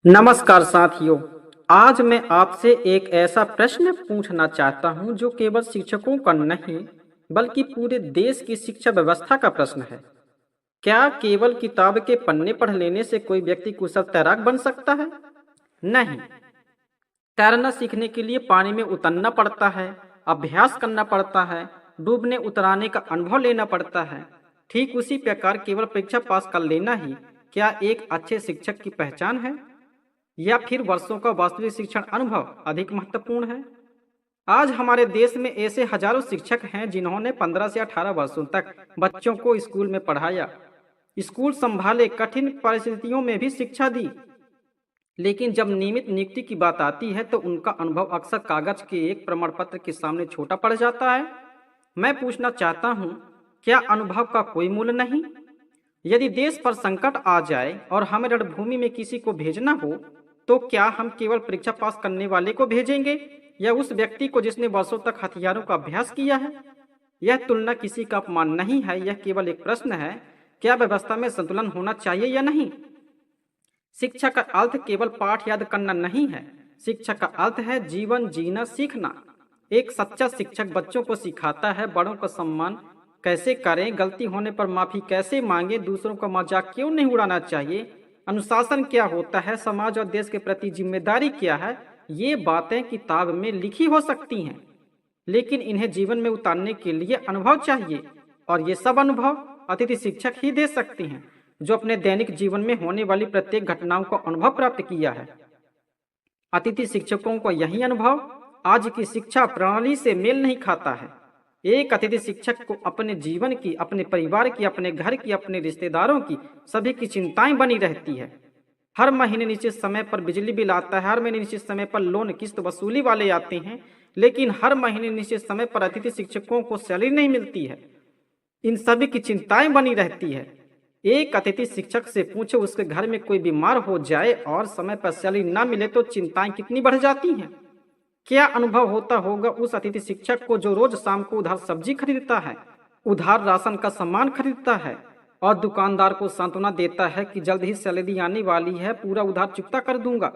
नमस्कार साथियों। आज मैं आपसे एक ऐसा प्रश्न पूछना चाहता हूं जो केवल शिक्षकों का नहीं बल्कि पूरे देश की शिक्षा व्यवस्था का प्रश्न है। क्या केवल किताब के पन्ने पढ़ लेने से कोई व्यक्ति कुशल तैराक बन सकता है? नहीं। तैरना सीखने के लिए पानी में उतरना पड़ता है, अभ्यास करना पड़ता है, डूबने उतराने का अनुभव लेना पड़ता है। ठीक उसी प्रकार केवल परीक्षा पास कर लेना ही क्या एक अच्छे शिक्षक की पहचान है, या फिर वर्षों का वास्तविक शिक्षण अनुभव अधिक महत्वपूर्ण है? आज हमारे देश में ऐसे हजारों शिक्षक हैं जिन्होंने 15 से 18 वर्षों तक बच्चों को स्कूल में पढ़ाया, स्कूल संभाले, कठिन परिस्थितियों में भी शिक्षा दी। लेकिन जब नियमित नियुक्ति की बात आती है तो उनका अनुभव अक्सर कागज के एक प्रमाण पत्र के सामने छोटा पड़ जाता है। मैं पूछना चाहता हूँ, क्या अनुभव का कोई मूल्य नहीं? यदि देश पर संकट आ जाए और हमें रणभूमि में किसी को भेजना हो तो क्या हम केवल परीक्षा पास करने वाले को भेजेंगे या उस व्यक्ति को जिसने वर्षों तक हथियारों का अभ्यास किया है? यह तुलना किसी का अपमान नहीं है, यह केवल एक प्रश्न है, क्या व्यवस्था में संतुलन होना चाहिए या नहीं? शिक्षा का अर्थ केवल पाठ याद करना नहीं है, शिक्षा का अर्थ है जीवन जीना सीखना। एक सच्चा शिक्षक बच्चों को सिखाता है बड़ों का सम्मान कैसे करें, गलती होने पर माफी कैसे मांगे, दूसरों का मजाक क्यों नहीं उड़ाना चाहिए, अनुशासन क्या होता है, समाज और देश के प्रति जिम्मेदारी क्या है। ये बातें किताब में लिखी हो सकती हैं, लेकिन इन्हें जीवन में उतारने के लिए अनुभव चाहिए, और ये सब अनुभव अतिथि शिक्षक ही दे सकते हैं जो अपने दैनिक जीवन में होने वाली प्रत्येक घटनाओं को अनुभव प्राप्त किया है। अतिथि शिक्षकों को यही अनुभव आज की शिक्षा प्रणाली से मेल नहीं खाता है। एक अतिथि शिक्षक को अपने जीवन की, अपने परिवार की, अपने घर की, अपने रिश्तेदारों की, सभी की चिंताएं बनी रहती है। हर महीने निश्चित समय पर बिजली बिल आता है, हर महीने निश्चित समय पर लोन किस्त वसूली वाले आते हैं, लेकिन हर महीने निश्चित समय पर अतिथि शिक्षकों को सैलरी नहीं मिलती है। इन सभी की चिंताएं बनी रहती है। एक अतिथि शिक्षक से पूछे, उसके घर में कोई बीमार हो जाए और समय पर सैलरी ना मिले तो चिंताएं कितनी बढ़ जाती हैं। क्या अनुभव होता होगा उस अतिथि शिक्षक को जो रोज शाम को उधार सब्जी खरीदता है, उधार राशन का सामान खरीदता है और दुकानदार को सांत्वना देता है कि जल्द ही सैलरी आने वाली है, पूरा उधार चुकता कर दूंगा।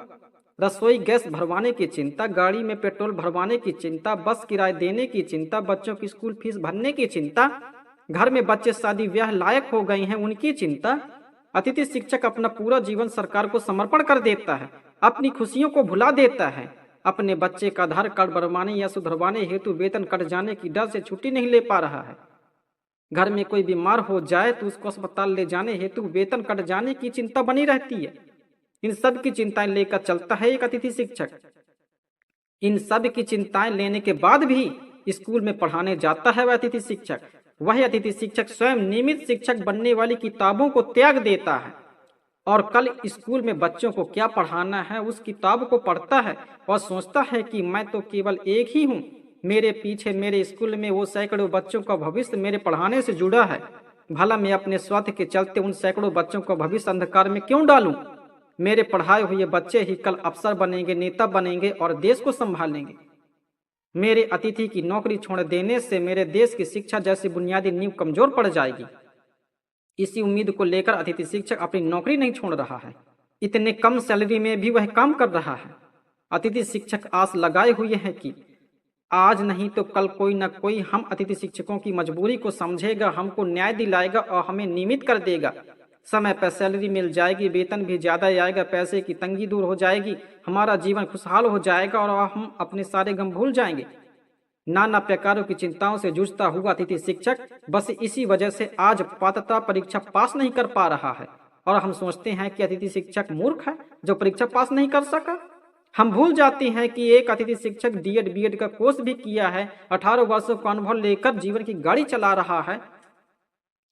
रसोई गैस भरवाने की चिंता, गाड़ी में पेट्रोल भरवाने की चिंता, बस किराए देने की चिंता, बच्चों की स्कूल फीस भरने की चिंता, घर में बच्चे शादी ब्याह लायक हो गए हैं उनकी चिंता। अतिथि शिक्षक अपना पूरा जीवन सरकार को समर्पण कर देता है, अपनी खुशियों को भुला देता है। अपने बच्चे का आधार कार्ड बनवाने या सुधरवाने हेतु वेतन कट जाने की डर से छुट्टी नहीं ले पा रहा है। घर में कोई बीमार हो जाए तो उसको अस्पताल ले जाने हेतु वेतन कट जाने की चिंता बनी रहती है। इन सब की चिंताएं लेकर चलता है एक अतिथि शिक्षक। इन सब की चिंताएं लेने के बाद भी स्कूल में पढ़ाने जाता है वह अतिथि शिक्षक। वह अतिथि शिक्षक स्वयं नियमित शिक्षक बनने वाली किताबों को त्याग देता है और कल स्कूल में बच्चों को क्या पढ़ाना है उस किताब को पढ़ता है और सोचता है कि मैं तो केवल एक ही हूँ, मेरे पीछे मेरे स्कूल में वो सैकड़ों बच्चों का भविष्य मेरे पढ़ाने से जुड़ा है। भला मैं अपने स्वार्थ के चलते उन सैकड़ों बच्चों का भविष्य अंधकार में क्यों डालूं? मेरे पढ़ाए हुए बच्चे ही कल अफसर बनेंगे, नेता बनेंगे और देश को संभालेंगे। मेरे अतिथि की नौकरी छोड़ देने से मेरे देश की शिक्षा जैसी बुनियादी नींव कमजोर पड़ जाएगी। इसी उम्मीद को लेकर अतिथि शिक्षक अपनी नौकरी नहीं छोड़ रहा है। इतने कम सैलरी में भी वह काम कर रहा है। अतिथि शिक्षक आस लगाए हुए हैं कि आज नहीं तो कल कोई न कोई हम अतिथि शिक्षकों की मजबूरी को समझेगा, हमको न्याय दिलाएगा और हमें नियमित कर देगा। समय पर सैलरी मिल जाएगी, वेतन भी ज्यादा आएगा, पैसे की तंगी दूर हो जाएगी, हमारा जीवन खुशहाल हो जाएगा और हम अपने सारे गम भूल जाएंगे। नाना प्रकारों की चिंताओं से जूझता हुआ अतिथि शिक्षक बस इसी वजह से आज पात्रता परीक्षा पास नहीं कर पा रहा है और हम सोचते हैं कि अतिथि शिक्षक मूर्ख है जो परीक्षा पास नहीं कर सका। हम भूल जाते हैं कि एक अतिथि शिक्षक डीएड बीएड का कोर्स भी किया है, 18 वर्षों का अनुभव लेकर जीवन की गाड़ी चला रहा है।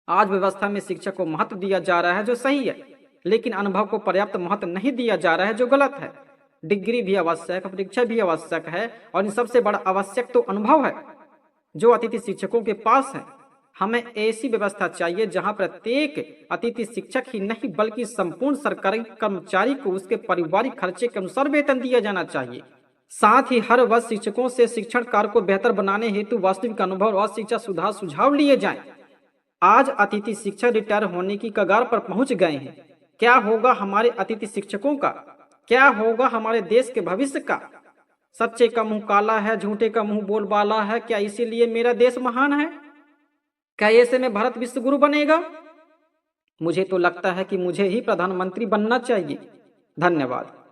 आज व्यवस्था में शिक्षा को महत्व दिया जा रहा है जो सही है, लेकिन अनुभव को पर्याप्त महत्व नहीं दिया जा रहा है जो गलत है। डिग्री भी आवश्यक, परीक्षा भी आवश्यक है और इन सबसे बड़ा आवश्यक तो अनुभव है जो अतिथि शिक्षकों के पास है। हमें ऐसी व्यवस्था चाहिए जहां प्रत्येक अतिथि शिक्षक ही नहीं बल्कि संपूर्ण सरकारी कर्मचारी को उसके पारिवारिक खर्चे के अनुसार वेतन दिया जाना चाहिए। साथ ही हर वर्ष शिक्षकों से शिक्षण कार्य को बेहतर बनाने हेतु वास्तविक अनुभव और शिक्षा सुधार सुझाव लिए जाएं। आज अतिथि शिक्षक रिटायर होने की कगार पर पहुंच गए हैं। क्या होगा हमारे अतिथि शिक्षकों का? क्या होगा हमारे देश के भविष्य का? सच्चे का मुंह काला है, झूठे का मुंह बोलबाला है, क्या इसीलिए मेरा देश महान है? क्या ऐसे में भारत विश्व गुरु बनेगा? मुझे तो लगता है कि मुझे ही प्रधानमंत्री बनना चाहिए। धन्यवाद।